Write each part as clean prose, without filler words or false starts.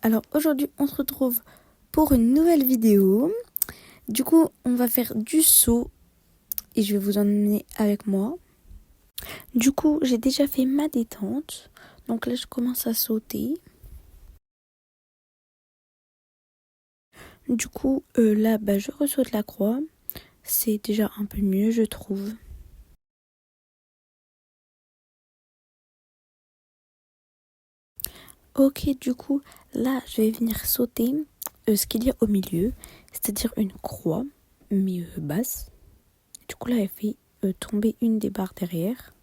Alors aujourd'hui on se retrouve pour une nouvelle vidéo. Du coup on va faire du saut et je vais vous emmener avec moi. Du coup j'ai déjà fait ma détente, donc là je commence à sauter. Du coup là je ressaute la croix, c'est déjà un peu mieux je trouve. Ok, du coup là je vais venir sauter ce qu'il y a au milieu, c'est-à-dire une croix mais basse. Du coup là elle fait tomber une des barres derrière.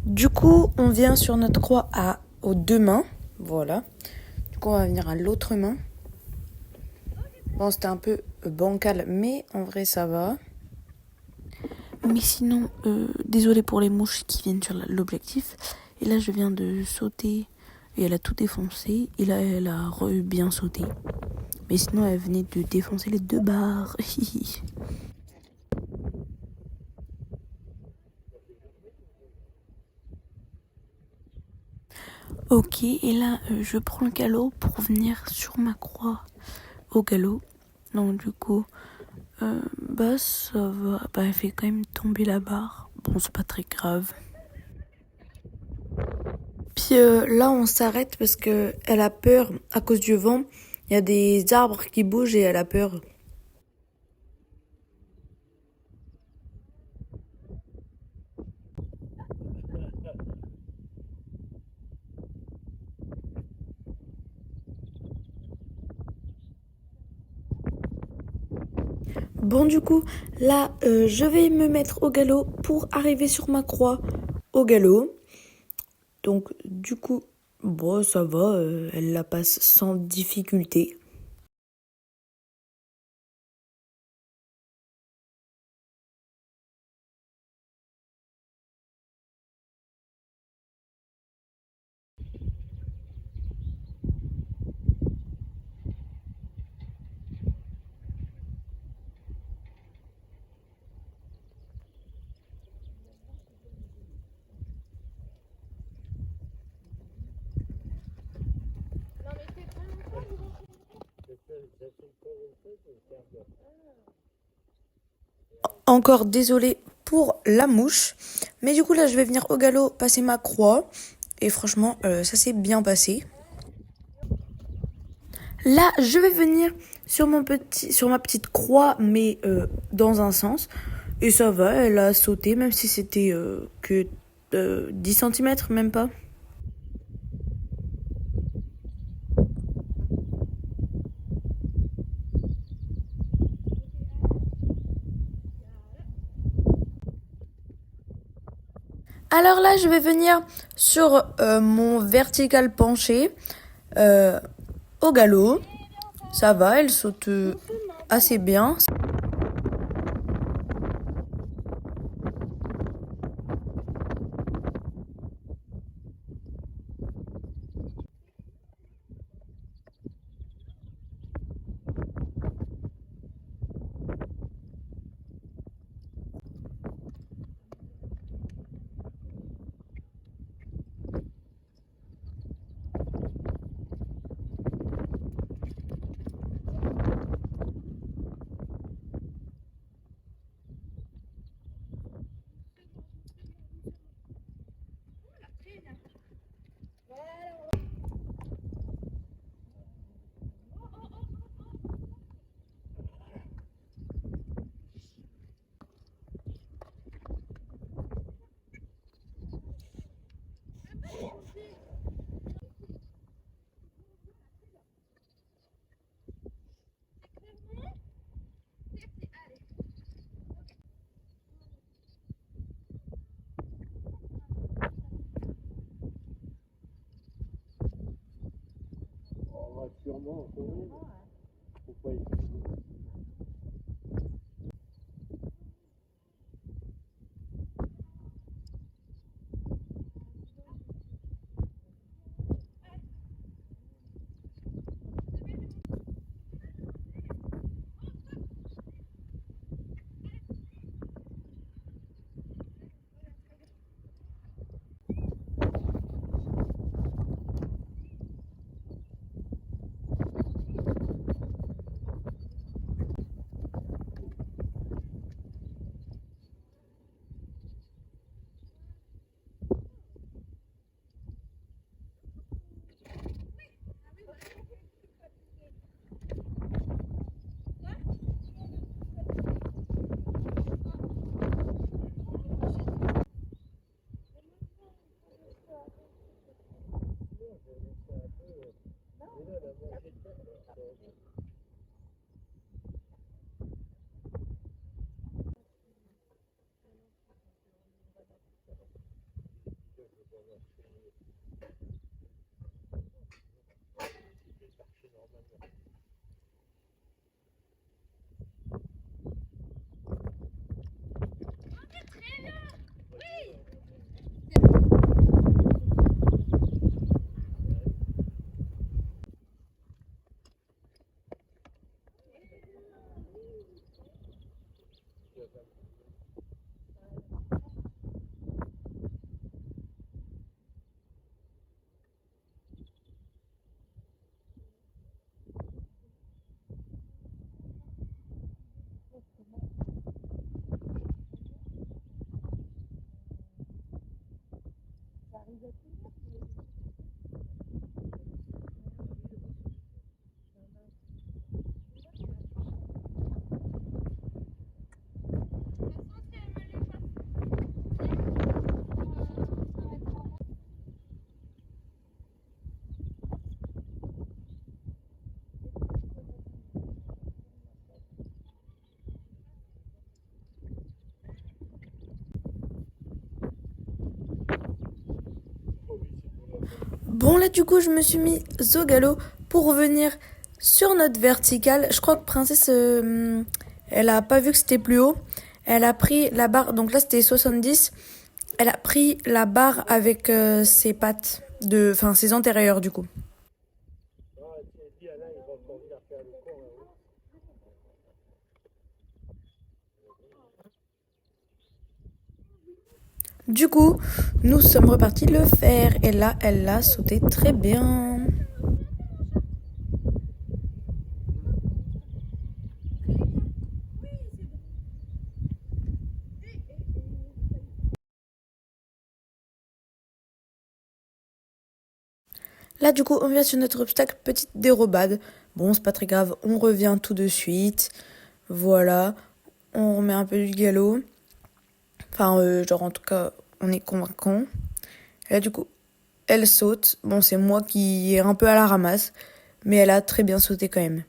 Du coup, on vient sur notre croix aux deux mains. Voilà. Du coup, on va venir à l'autre main. Bon, c'était un peu bancal, mais en vrai, ça va. Mais sinon, désolé pour les mouches qui viennent sur l'objectif. Et là, je viens de sauter et elle a tout défoncé. Et là, elle a bien sauté. Mais sinon, elle venait de défoncer les deux barres. Ok, et là, je prends le galop pour venir sur ma croix au galop. Donc, du coup, ça va. Elle fait quand même tomber la barre. Bon, c'est pas très grave. Puis là, on s'arrête parce que elle a peur à cause du vent. Il y a des arbres qui bougent et elle a peur. Bon, du coup, là, je vais me mettre au galop pour arriver sur ma croix au galop. Donc, du coup, bon, ça va, elle la passe sans difficulté. Encore désolé pour la mouche. Mais du coup, là, je vais venir au galop passer ma croix. Et franchement, ça s'est bien passé. Là, je vais venir sur sur ma petite croix, mais dans un sens. Et ça va, elle a sauté, même si c'était que 10 centimètres, même pas. Alors là, je vais venir sur mon vertical penché euh, au galop. Ça va, elle saute assez bien. Sûrement, pourquoi il Bon là du coup je me suis mis au galop pour revenir sur notre verticale. Je crois que Princesse, elle a pas vu que c'était plus haut. Elle a pris la barre, donc là c'était 70. Elle a pris la barre avec ses pattes, enfin ses antérieures du coup. Ah, tu as dit, Alain, il va encore venir faire le con, hein, oui. Du coup, nous sommes repartis le faire et là elle l'a sauté très bien. Là, du coup, on vient sur notre obstacle, petite dérobade. Bon, c'est pas très grave, on revient tout de suite. Voilà, on remet un peu du galop. Enfin, genre, en tout cas, on est convaincant. Là, du coup, elle saute. Bon, c'est moi qui est un peu à la ramasse, mais elle a très bien sauté quand même.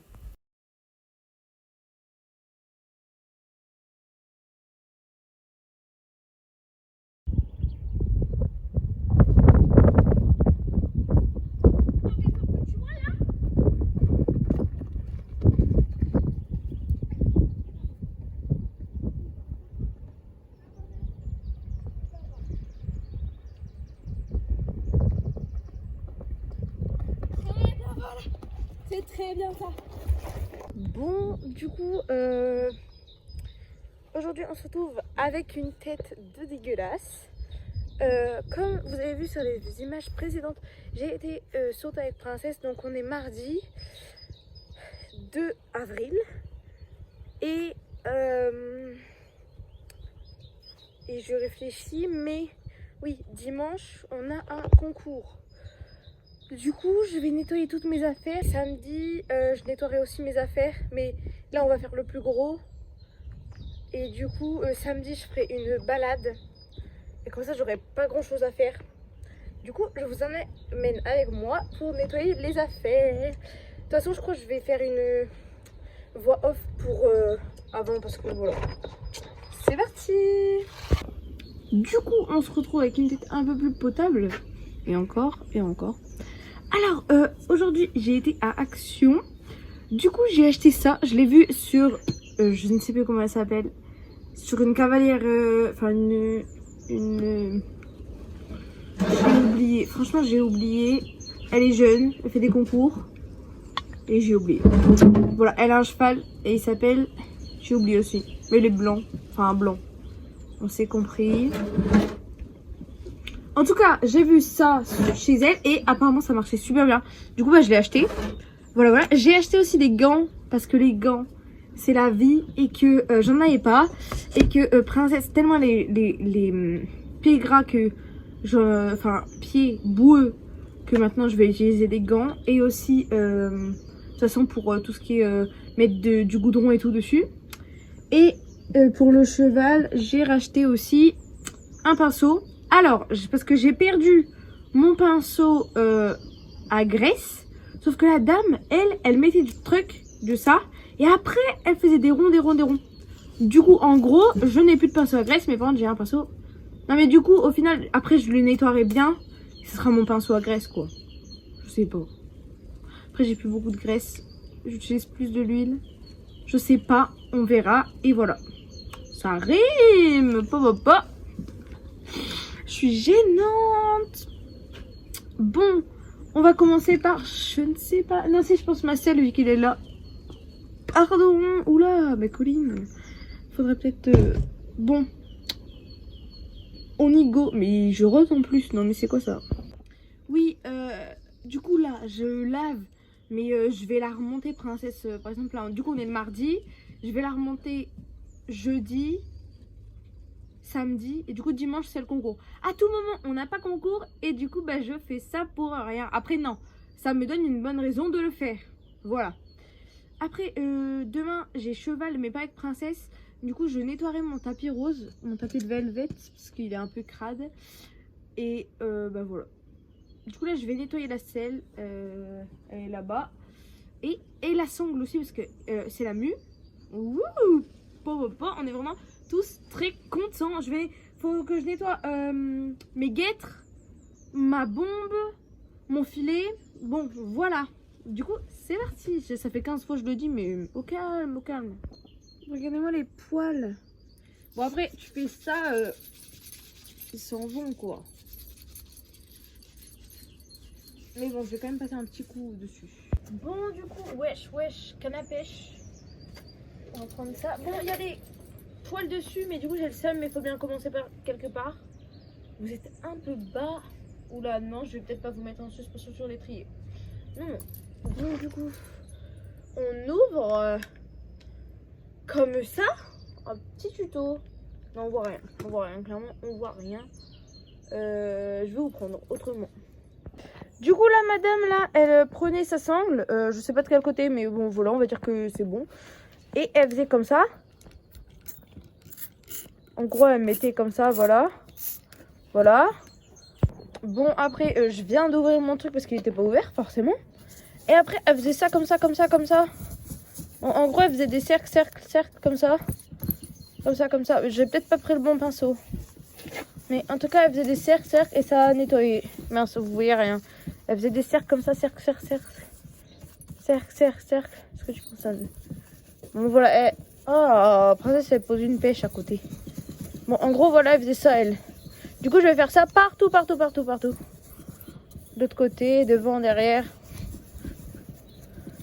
C'est très bien ça. Bon, du coup, aujourd'hui, on se retrouve avec une tête de dégueulasse. Comme vous avez vu sur les images précédentes, j'ai été sauter avec Princesse, donc on est mardi 2 avril. Et je réfléchis, mais oui, dimanche, on a un concours. Du coup, je vais nettoyer toutes mes affaires. Samedi, je nettoierai aussi mes affaires, mais là, on va faire le plus gros. Et du coup, samedi, je ferai une balade. Et comme ça, j'aurai pas grand chose à faire. Du coup, je vous emmène avec moi pour nettoyer les affaires. De toute façon, je crois que je vais faire une voix off pour avant, parce que voilà. C'est parti! Du coup, on se retrouve avec une tête un peu plus potable. Et encore, et encore. Alors, aujourd'hui, j'ai été à Action. Du coup, j'ai acheté ça. Je l'ai vu sur, je ne sais plus comment elle s'appelle, sur une cavalière, enfin une... J'ai oublié. Franchement, j'ai oublié. Elle est jeune, elle fait des concours. Et j'ai oublié. Voilà, elle a un cheval et il s'appelle... J'ai oublié aussi. Mais il est blanc. Enfin, blanc. On s'est compris. En tout cas, j'ai vu ça chez elle et apparemment ça marchait super bien. Du coup, bah, je l'ai acheté. Voilà, voilà. J'ai acheté aussi des gants parce que les gants, c'est la vie et que j'en avais pas. Et que Princesse, tellement les pieds gras que... Enfin, pieds boueux que maintenant je vais utiliser des gants. Et aussi, de toute façon, pour tout ce qui est mettre du goudron et tout dessus. Et pour le cheval, j'ai racheté aussi un pinceau. Alors, parce que j'ai perdu mon pinceau à graisse. Sauf que la dame, elle mettait du truc, de ça. Et après, elle faisait des ronds, des ronds, des ronds. Du coup, en gros, je n'ai plus de pinceau à graisse. Mais par contre, j'ai un pinceau. Non, mais du coup, au final, après, je le nettoierai bien. Ce sera mon pinceau à graisse, quoi. Je sais pas. Après, j'ai plus beaucoup de graisse. J'utilise plus de l'huile. Je sais pas. On verra. Et voilà. Ça rime. Pas. Je suis gênante. Bon, on va commencer par... Je ne sais pas. Non, si, je pense Marcel, vu qu'il est là. Pardon. Oula, mais Colline. faudrait peut-être... Bon. On y go. Mais je rote en plus. Non mais c'est quoi ça? Oui, du coup là, je lave. Mais je vais la remonter, princesse. Par exemple, là, du coup, on est le mardi. Je vais la remonter jeudi, samedi. Et du coup, dimanche, c'est le concours. À tout moment, on n'a pas concours. Et du coup, bah, je fais ça pour rien. Après, non. Ça me donne une bonne raison de le faire. Voilà. Après, demain, j'ai cheval, mais pas avec princesse. Du coup, je nettoierai mon tapis rose. Mon tapis de velvet. Parce qu'il est un peu crade. Et bah voilà. Du coup là je vais nettoyer la selle, elle est là-bas. Et la sangle aussi parce que c'est la mue. Wouh, on est vraiment tous très contents. Faut que je nettoie mes guêtres, ma bombe, mon filet. Bon voilà. Du coup c'est parti. Ça fait 15 fois que je le dis mais au calme, au calme. Regardez-moi les poils. Bon après tu fais ça, ils s'en vont quoi. Mais bon, je vais quand même passer un petit coup dessus. Bon, du coup, wesh, canne à pêche. On va prendre ça. Bon, il y a des poils dessus, mais du coup, j'ai le seum, mais il faut bien commencer par quelque part. Vous êtes un peu bas. Oula, non, je vais peut-être pas vous mettre en suspension sur l'étrier. Non. Bon, du coup, on ouvre comme ça. Un petit tuto. Non, on voit rien. On voit rien, clairement, on voit rien. Je vais vous prendre autrement. Du coup là madame là elle prenait sa sangle, je sais pas de quel côté mais bon voilà on va dire que c'est bon. Et elle faisait comme ça. En gros elle mettait comme ça voilà. Voilà. Bon après je viens d'ouvrir mon truc parce qu'il était pas ouvert forcément. Et après elle faisait ça comme ça comme ça comme ça. En gros elle faisait des cercles comme ça. Comme ça comme ça. J'ai peut-être pas pris le bon pinceau. Mais en tout cas elle faisait des cercles et ça a nettoyé. Mince vous voyez rien. Elle faisait des cercles comme ça, cercle. Est-ce que tu penses ça? Bon voilà, oh, princesse elle pose une pêche à côté. Bon en gros voilà, elle faisait ça elle. Du coup je vais faire ça partout. L'autre côté, devant, derrière.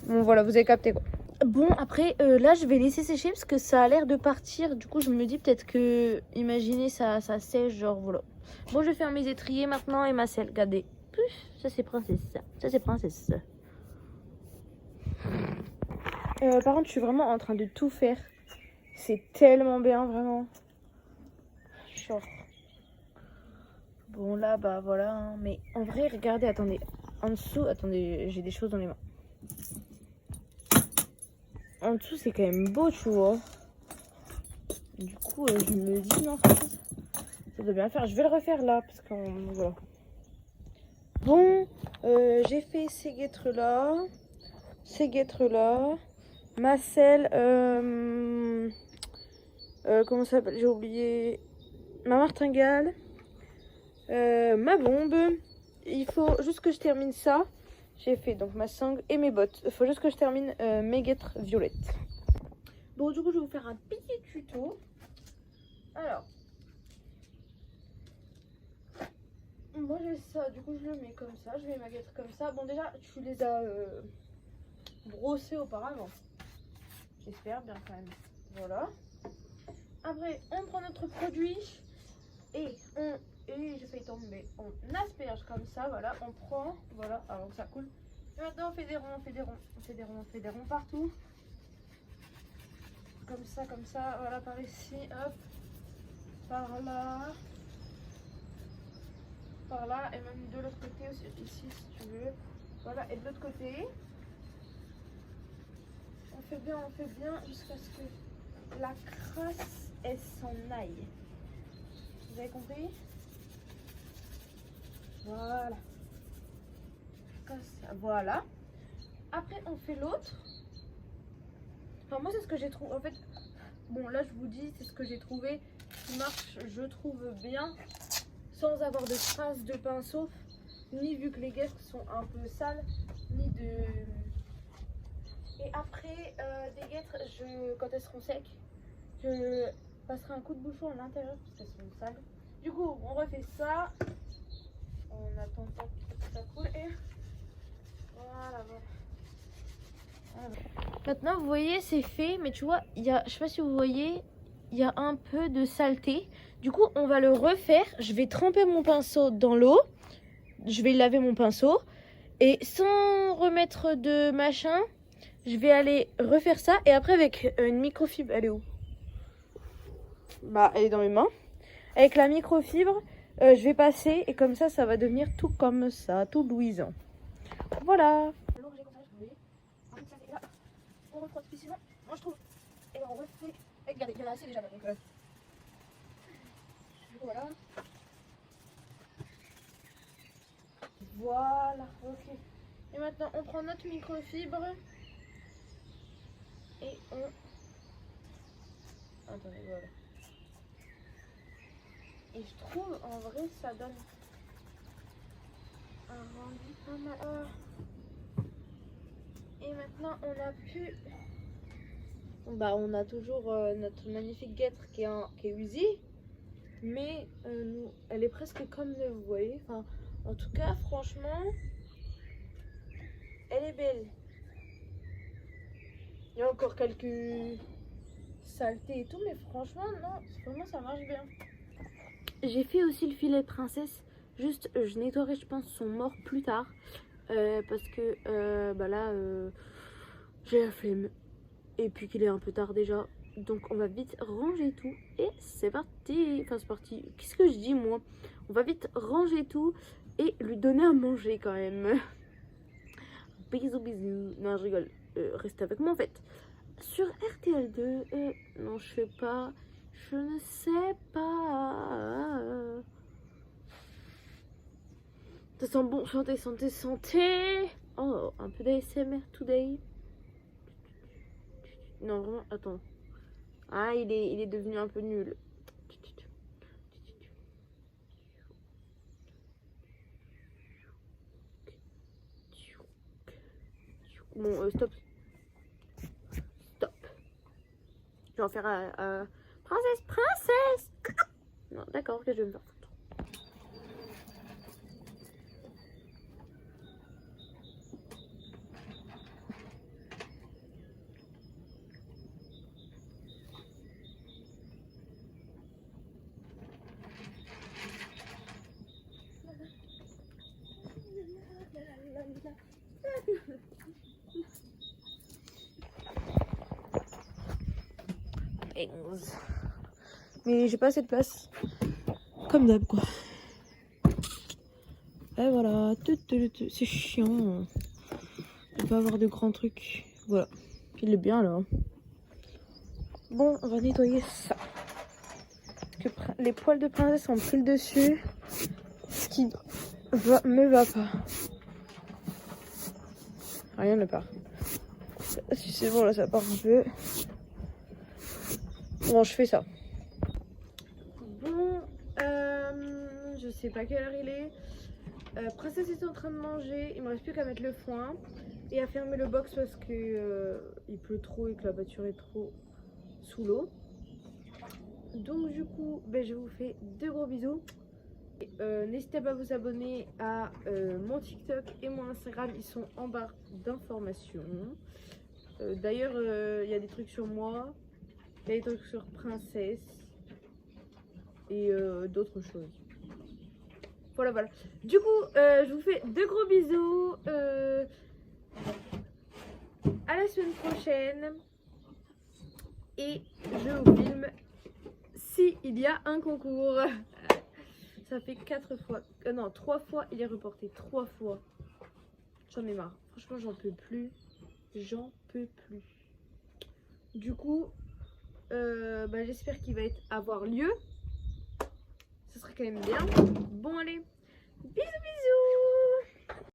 Bon voilà, vous avez capté quoi. Bon après là je vais laisser sécher parce que ça a l'air de partir. Du coup je me dis peut-être que, imaginez ça sèche genre voilà. Bon je vais faire mes étriers maintenant et ma selle, regardez. Ça c'est princesse, ça c'est princesse. Par contre je suis vraiment en train de tout faire. C'est tellement bien vraiment. Genre. Bon là bah voilà hein. Mais en vrai regardez, attendez. En dessous, attendez, j'ai des choses dans les mains. En dessous c'est quand même beau tu vois. Du coup je me dis non ça doit bien faire. Je vais le refaire là parce que voilà. Bon, j'ai fait ces guêtres là, ma selle, comment ça s'appelle, j'ai oublié, ma martingale, ma bombe. Il faut juste que je termine ça. J'ai fait donc ma sangle et mes bottes. Il faut juste que je termine mes guêtres violettes. Bon, du coup, je vais vous faire un petit tuto. Alors. Moi j'ai ça, du coup je le mets comme ça, je mets ma guêtre comme ça. Bon déjà tu les as brossés auparavant. J'espère bien quand même. Voilà. Après on prend notre produit et j'ai failli tomber. On asperge comme ça, voilà, on prend, voilà, avant que ça coule. Et maintenant on fait des ronds partout. Comme ça, voilà par ici, hop, par là. Par là et même de l'autre côté aussi, ici si tu veux. Voilà, et de l'autre côté on fait bien jusqu'à ce que la crasse elle s'en aille. Vous avez compris? Voilà, comme ça, voilà. Après on fait l'autre. Enfin moi c'est ce que j'ai trouvé en fait. Bon là je vous dis c'est ce que j'ai trouvé qui marche je trouve bien, sans avoir de traces de pinceau, ni vu que les guêtres sont un peu sales, ni de... Et après, des guêtres, quand elles seront secs, je passerai un coup de bouchon à l'intérieur parce qu'elles sont sales. Du coup, on refait ça. On attend pas que ça coule et... Voilà. Maintenant, vous voyez, c'est fait, mais tu vois, je sais pas si vous voyez, il il y a un peu de saleté. Du coup, on va le refaire. Je vais tremper mon pinceau dans l'eau. Je vais laver mon pinceau. Et sans remettre de machin, je vais aller refaire ça. Et après, avec une microfibre, elle est où? Bah, elle est dans mes mains. Avec la microfibre, je vais passer. Et comme ça, ça va devenir tout comme ça, tout luisant. Voilà. On refroide spécialement, moi je trouve. Et on refait. Et regardez, il y en a assez déjà. Donc, voilà. Voilà, ok. Et maintenant, on prend notre microfibre. Et on. Attendez, voilà. Et je trouve, en vrai, ça donne un rendu pas mal. Et maintenant, on a pu. Bah, on a toujours notre magnifique guêtre qui est usée. Mais nous, elle est presque comme neuve, vous voyez. Enfin, en tout cas, franchement, elle est belle. Il y a encore quelques saletés et tout, mais franchement, non, vraiment, ça marche bien. J'ai fait aussi le filet de princesse. Juste, je nettoierai, je pense, son mort plus tard. Parce que bah là, j'ai la flemme. Et puis qu'il est un peu tard déjà. Donc on va vite ranger tout. Et c'est parti. Enfin c'est parti. Qu'est-ce que je dis moi? On va vite ranger tout. Et lui donner à manger quand même. Bisous bisous. Non je rigole. Restez avec moi en fait. Sur RTL2. Non je fais pas. Je ne sais pas. Ça sent bon. Santé santé santé. Oh un peu d'ASMR today. Non, vraiment, attends. Ah, il est devenu un peu nul. Bon, stop. Stop. Je vais en faire à... Princesse. Non, d'accord, que je vais me faire foutre. Mais j'ai pas assez de place. Comme d'hab quoi. Et voilà. C'est chiant. De pas avoir de grands trucs. Voilà. Il est bien là. Bon, on va nettoyer ça. Que les poils de princesse ont pris le dessus. Ce qui me va pas. Rien ne part. Si c'est bon là ça part un peu. Bon je fais ça. Bon je sais pas quelle heure il est. Princesse est en train de manger. Il me reste plus qu'à mettre le foin et à fermer le box parce que il pleut trop et que la voiture est trop sous l'eau. Donc du coup ben, je vous fais de gros bisous. N'hésitez pas à vous abonner à mon TikTok et mon Instagram, ils sont en barre d'informations. D'ailleurs il y a des trucs sur moi, il y a des trucs sur Princesse et d'autres choses. Voilà. Du coup je vous fais de gros bisous, à la semaine prochaine et je vous filme si il y a un concours. Ça fait 4 fois, non 3 fois il est reporté, 3 fois. J'en ai marre, franchement j'en peux plus. Du coup, bah, j'espère qu'il va avoir lieu. Ça serait quand même bien. Bon allez, bisous bisous.